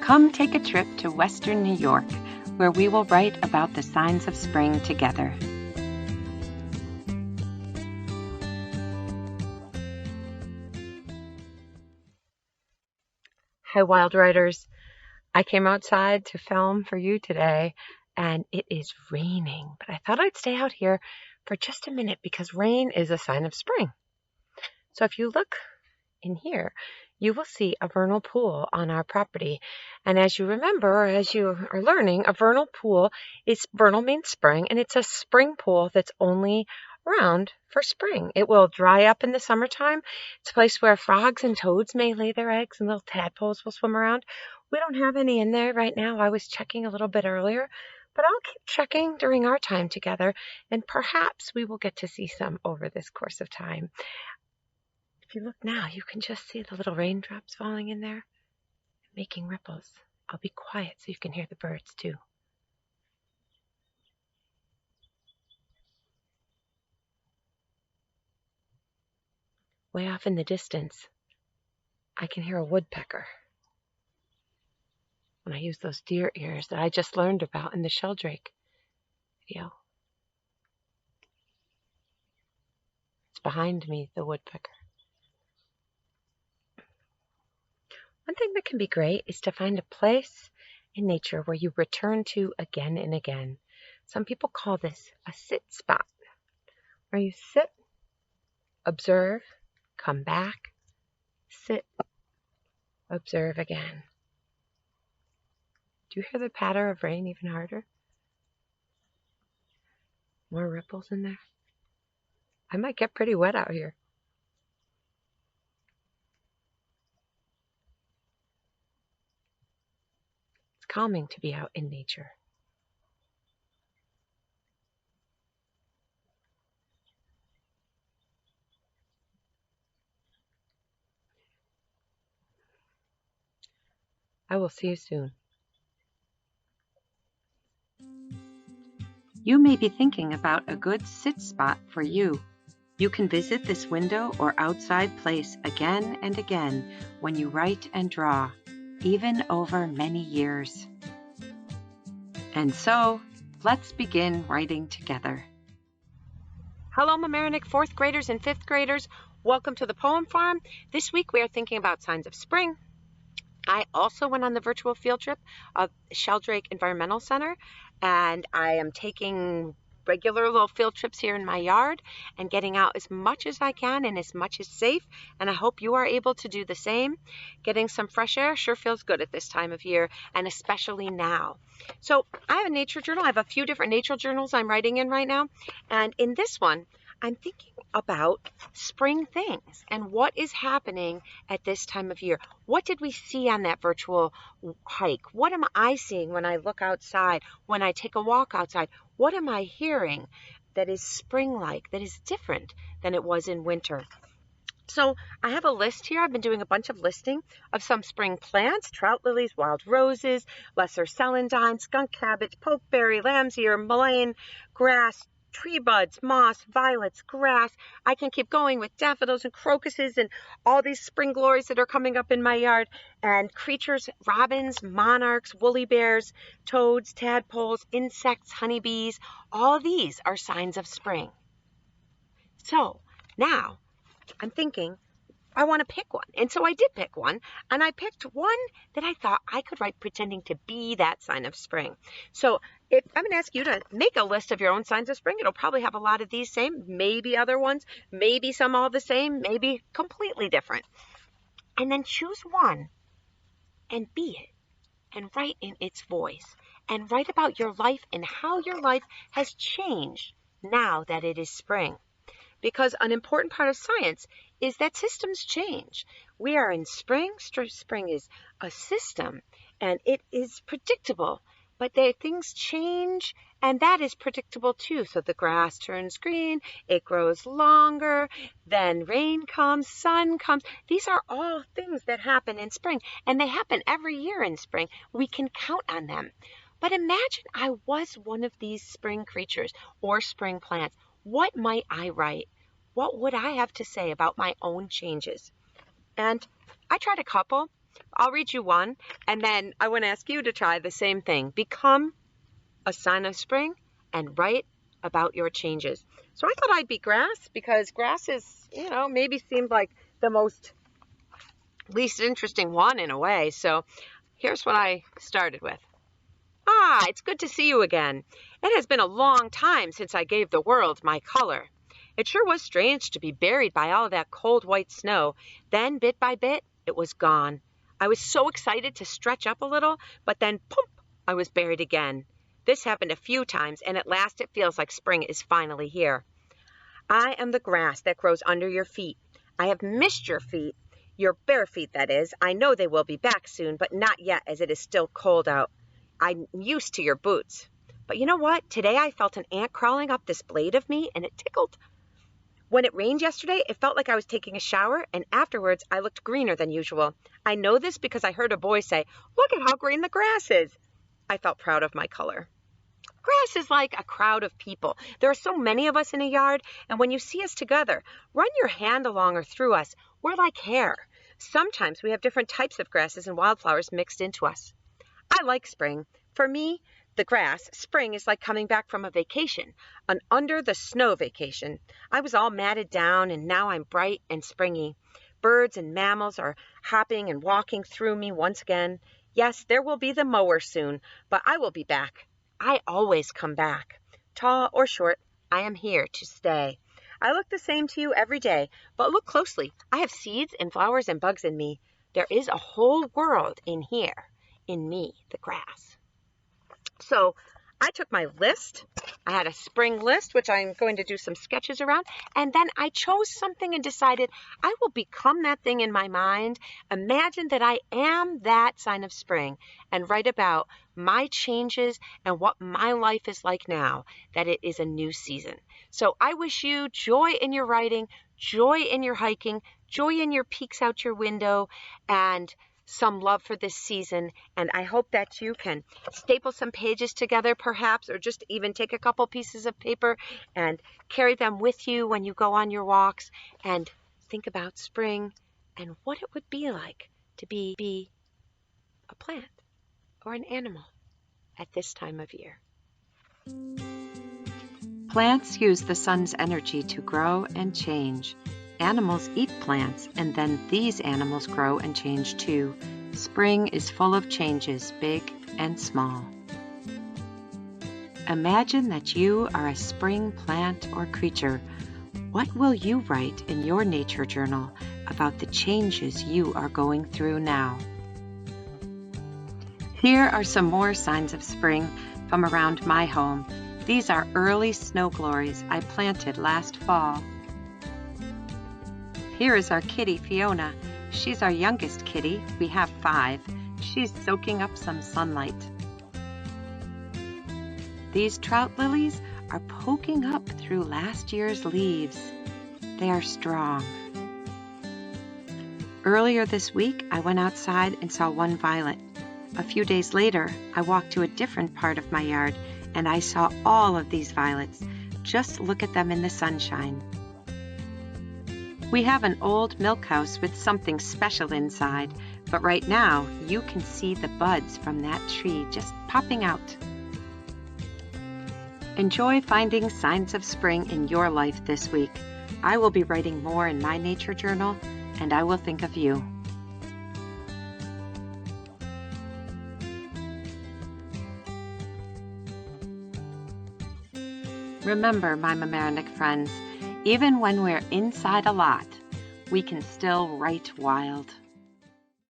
Come take a trip to Western New York, where we will write about the signs of spring together. Hi, Wild Writers. I came outside to film for you today, and it is raining, but I thought I'd stay out here for just a minute because rain is a sign of spring. So if you look in here, you will see a vernal pool on our property. And as you remember, or as you are learning, a vernal pool is, vernal means spring, and it's a spring pool that's only around for spring. It will dry up in the summertime. It's a place where frogs and toads may lay their eggs and little tadpoles will swim around. We don't have any in there right now. I was checking a little bit earlier, but I'll keep checking during our time together, and perhaps we will get to see some over this course of time. If you look now, you can just see the little raindrops falling in there, making ripples. I'll be quiet so you can hear the birds too. Way off in the distance, I can hear a woodpecker when I use those deer ears that I just learned about in the Sheldrake video. It's behind me, the woodpecker. One thing that can be great is to find a place in nature where you return to again and again. Some people call this a sit spot, where you sit, observe, come back, sit, observe again. Do you hear the patter of rain even harder? More ripples in there. I might get pretty wet out here. It's calming to be out in nature. I will see you soon. You may be thinking about a good sit spot for you. You can visit this window or outside place again and again when you write and draw, even over many years. And so, let's begin writing together. Hello, Mamaroneck 4th graders and 5th graders. Welcome to the Poem Farm. This week we are thinking about signs of spring. I also went on the virtual field trip of Sheldrake Environmental Center, and I am taking regular little field trips here in my yard and getting out as much as I can and as much as safe, and I hope you are able to do the same. Getting some fresh air sure feels good at this time of year, and especially now. So I have a nature journal. I have a few different nature journals I'm writing in right now, and in this one I'm thinking about spring things and what is happening at this time of year. What did we see on that virtual hike? What am I seeing when I look outside, when I take a walk outside? What am I hearing that is spring-like, that is different than it was in winter? So I have a list here. I've been doing a bunch of listing of some spring plants: trout lilies, wild roses, lesser celandine, skunk cabbage, pokeberry, lamb's ear, mullein, grass, tree buds, moss, violets, grass. I can keep going with daffodils and crocuses and all these spring glories that are coming up in my yard, and creatures, robins, monarchs, woolly bears, toads, tadpoles, insects, honeybees. All these are signs of spring. So now I'm thinking I want to pick one. And so I did pick one, and I picked one that I thought I could write pretending to be that sign of spring. So I'm going to ask you to make a list of your own signs of spring. It'll probably have a lot of these same, maybe other ones, maybe some all the same, maybe completely different. And then choose one and be it and write in its voice and write about your life and how your life has changed now that it is spring. Because an important part of science is that systems change. We are in spring. Spring is a system, and it is predictable. But things change, and that is predictable too. So the grass turns green, it grows longer, then rain comes, sun comes. These are all things that happen in spring, and they happen every year in spring. We can count on them. But imagine I was one of these spring creatures or spring plants. What might I write? What would I have to say about my own changes? And I tried a couple. I'll read you one, and then I want to ask you to try the same thing. Become a sign of spring and write about your changes. So I thought I'd be grass, because grass is, maybe seemed like the least interesting one in a way. So here's what I started with. It's good to see you again. It has been a long time since I gave the world my color. It sure was strange to be buried by all of that cold white snow. Then, bit by bit, it was gone. I was so excited to stretch up a little, but then, poof, I was buried again. This happened a few times, and at last it feels like spring is finally here. I am the grass that grows under your feet. I have missed your feet, your bare feet, that is. I know they will be back soon, but not yet, as it is still cold out. I'm used to your boots. But you know what? Today I felt an ant crawling up this blade of me, and it tickled. When it rained yesterday, it felt like I was taking a shower, and afterwards I looked greener than usual. I know this because I heard a boy say, "Look at how green the grass is." I felt proud of my color. Grass is like a crowd of people. There are so many of us in a yard, and when you see us together, run your hand along or through us. We're like hair. Sometimes we have different types of grasses and wildflowers mixed into us. I like spring. For me, the grass, spring is like coming back from a vacation, an under the snow vacation. I was all matted down, and now I'm bright and springy. Birds and mammals are hopping and walking through me once again. Yes, there will be the mower soon, but I will be back. I always come back. Tall or short, I am here to stay. I look the same to you every day, but look closely. I have seeds and flowers and bugs in me. There is a whole world in here, in me, the grass. So I took my list. I had a spring list, which I'm going to do some sketches around. And then I chose something and decided I will become that thing in my mind. Imagine that I am that sign of spring and write about my changes and what my life is like now, that it is a new season. So I wish you joy in your writing, joy in your hiking, joy in your peeks out your window, and some love for this season. And I hope that you can staple some pages together perhaps, or just even take a couple pieces of paper and carry them with you when you go on your walks, and think about spring and what it would be like to be a plant or an animal at this time of year. Plants use the sun's energy to grow and change. Animals eat plants, and then these animals grow and change too. Spring is full of changes, big and small. Imagine that you are a spring plant or creature. What will you write in your nature journal about the changes you are going through now? Here are some more signs of spring from around my home. These are early snow glories I planted last fall. Here is our kitty, Fiona. She's our youngest kitty. We have 5. She's soaking up some sunlight. These trout lilies are poking up through last year's leaves. They are strong. Earlier this week, I went outside and saw one violet. A few days later, I walked to a different part of my yard, and I saw all of these violets. Just look at them in the sunshine. We have an old milk house with something special inside, but right now you can see the buds from that tree just popping out. Enjoy finding signs of spring in your life this week. I will be writing more in my nature journal, and I will think of you. Remember, my Mamaroneck friends, even when we're inside a lot, we can still write wild.